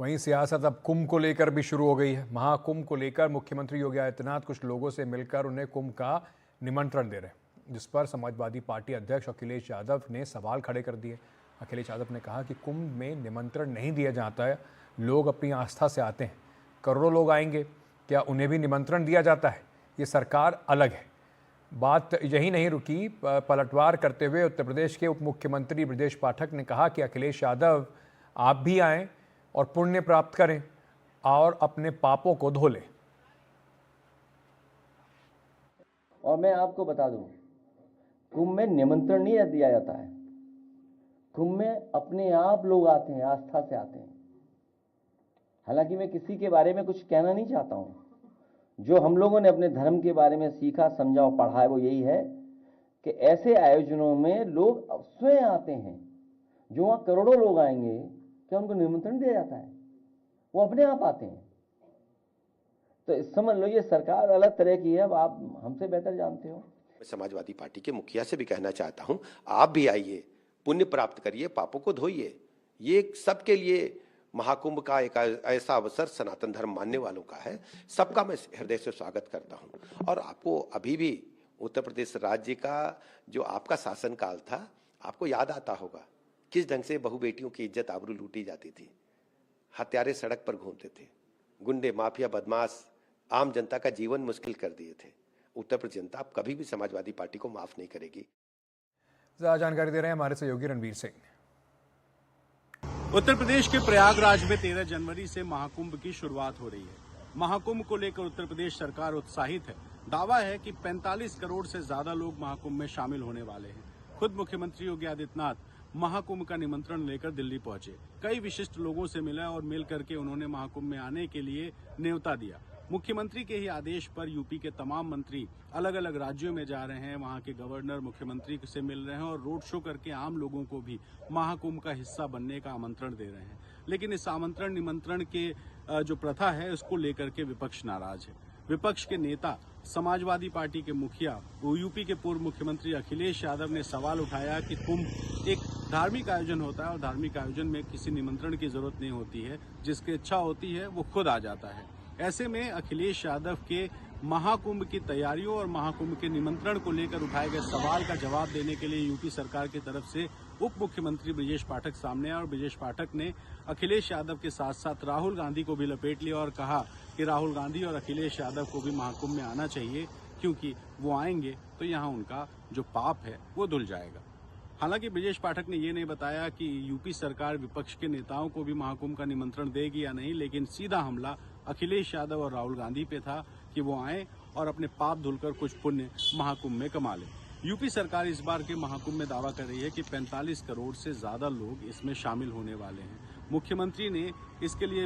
वहीं सियासत अब कुंभ को लेकर भी शुरू हो गई है। महाकुंभ को लेकर मुख्यमंत्री योगी आदित्यनाथ कुछ लोगों से मिलकर उन्हें कुंभ का निमंत्रण दे रहे हैं, जिस पर समाजवादी पार्टी अध्यक्ष अखिलेश यादव ने सवाल खड़े कर दिए। अखिलेश यादव ने कहा कि कुंभ में निमंत्रण नहीं दिया जाता है, लोग अपनी आस्था से आते हैं। करोड़ों लोग आएंगे, क्या उन्हें भी निमंत्रण दिया जाता है? ये सरकार अलग है। बात यही नहीं रुकी। पलटवार करते हुए उत्तर प्रदेश के उप मुख्यमंत्री ब्रजेश पाठक ने कहा कि अखिलेश यादव आप भी आएं और पुण्य प्राप्त करें और अपने पापों को धो लें। और मैं आपको बता दूं, कुंभ में निमंत्रण नहीं दिया जाता है। कुंभ में अपने आप लोग आते हैं, आस्था से आते हैं। हालांकि मैं किसी के बारे में कुछ कहना नहीं चाहता हूं। जो हम लोगों ने अपने धर्म के बारे में सीखा, समझा और पढ़ा है वो यही है कि ऐसे आयोजनों में लोग स्वयं आते हैं। जो वहां करोड़ों लोग आएंगे, क्या उनको निमंत्रण दिया जाता है? वो अपने आप आते हैं। तो इस समझ लो ये सरकार अलग तरह की है। अब आप हमसे बेहतर जानते हो। मैं समाजवादी पार्टी के मुखिया से भी कहना चाहता हूं, आप भी आइए, पुण्य प्राप्त करिए, पापों को धोइए। ये सबके लिए महाकुंभ का एक ऐसा अवसर सनातन धर्म मानने वालों का है। सबका मैं हृदय से स्वागत करता हूं। और आपको अभी भी उत्तर प्रदेश राज्य का जो आपका शासनकाल था, आपको याद आता होगा किस ढंग से बहु बेटियों की इज्जत आबरू लूटी जाती थी। हत्यारे सड़क पर घूमते थे, गुंडे, माफिया, बदमाश आम जनता का जीवन मुश्किल कर दिए थे। उत्तर प्रदेश जनता अब कभी भी समाजवादी पार्टी को माफ नहीं करेगी। ज्यादा जानकारी दे रहे हैं हमारे सहयोगी रणवीर सिंह। उत्तर प्रदेश के प्रयागराज में 13 जनवरी से महाकुंभ की शुरुआत हो रही है। महाकुंभ को लेकर उत्तर प्रदेश सरकार उत्साहित है। दावा है कि 45 करोड़ से ज्यादा लोग महाकुंभ में शामिल होने वाले हैं। खुद मुख्यमंत्री योगी आदित्यनाथ महाकुंभ का निमंत्रण लेकर दिल्ली पहुंचे। कई विशिष्ट लोगों से मिला और मिल करके उन्होंने महाकुंभ में आने के लिए न्योता दिया। मुख्यमंत्री के ही आदेश पर यूपी के तमाम मंत्री अलग अलग राज्यों में जा रहे हैं, वहां के गवर्नर मुख्यमंत्री से मिल रहे हैं और रोड शो करके आम लोगों को भी महाकुंभ का हिस्सा बनने का आमंत्रण दे रहे हैं। लेकिन इस आमंत्रण निमंत्रण के जो प्रथा है उसको लेकर के विपक्ष नाराज है। विपक्ष के नेता समाजवादी पार्टी के मुखिया यूपी के पूर्व मुख्यमंत्री अखिलेश यादव ने सवाल उठाया कि कुंभ एक धार्मिक आयोजन होता है और धार्मिक आयोजन में किसी निमंत्रण की जरूरत नहीं होती है। जिसकी इच्छा होती है वो खुद आ जाता है। ऐसे में अखिलेश यादव के महाकुंभ की तैयारियों और महाकुंभ के निमंत्रण को लेकर उठाए गए सवाल का जवाब देने के लिए यूपी सरकार की तरफ से उप मुख्यमंत्री ब्रजेश पाठक सामने आए और ब्रजेश पाठक ने अखिलेश यादव के साथ साथ राहुल गांधी को भी लपेट लिया और कहा कि राहुल गांधी और अखिलेश यादव को भी महाकुंभ में आना चाहिए, क्योंकि वो आएंगे तो यहाँ उनका जो पाप है वो धुल जाएगा। हालांकि ब्रजेश पाठक ने ये नहीं बताया कि यूपी सरकार विपक्ष के नेताओं को भी महाकुंभ का निमंत्रण देगी या नहीं, लेकिन सीधा हमला अखिलेश यादव और राहुल गांधी पे था कि वो आए और अपने पाप धुलकर कुछ पुण्य महाकुंभ में कमा लें। यूपी सरकार इस बार के महाकुंभ में दावा कर रही है कि 45 करोड़ से ज्यादा लोग इसमें शामिल होने वाले हैं। मुख्यमंत्री ने इसके लिए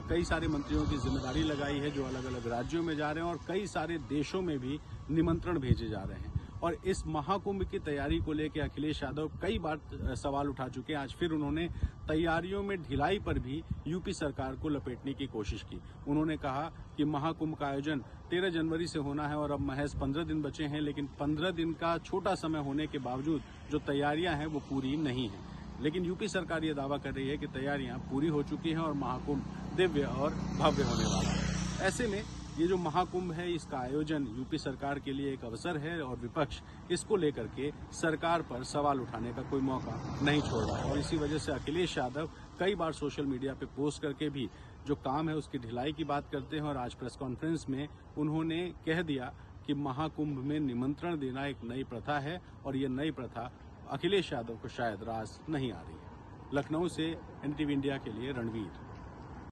कई सारे मंत्रियों की जिम्मेदारी लगाई है जो अलग अलग राज्यों में जा रहे हैं और कई सारे देशों में भी निमंत्रण भेजे जा रहे हैं। और इस महाकुंभ की तैयारी को लेकर अखिलेश यादव कई बार सवाल उठा चुके हैं। आज फिर उन्होंने तैयारियों में ढिलाई पर भी यूपी सरकार को लपेटने की कोशिश की। उन्होंने कहा कि महाकुंभ का आयोजन 13 जनवरी से होना है और अब महज 15 दिन बचे हैं, लेकिन 15 दिन का छोटा समय होने के बावजूद जो तैयारियां हैं वो पूरी नहीं है। लेकिन यूपी सरकार ये दावा कर रही है कि तैयारियां पूरी हो चुकी हैं और महाकुंभ दिव्य और भव्य होने वाला है। ऐसे में ये जो महाकुंभ है इसका आयोजन यूपी सरकार के लिए एक अवसर है और विपक्ष इसको लेकर के सरकार पर सवाल उठाने का कोई मौका नहीं छोड़ रहा है। और इसी वजह से अखिलेश यादव कई बार सोशल मीडिया पे पोस्ट करके भी जो काम है उसकी ढिलाई की बात करते हैं और आज प्रेस कॉन्फ्रेंस में उन्होंने कह दिया कि महाकुंभ में निमंत्रण देना एक नई प्रथा है और ये नई प्रथा अखिलेश यादव को शायद रास नहीं आ रही है। लखनऊ से NDTV इंडिया के लिए रणवीर।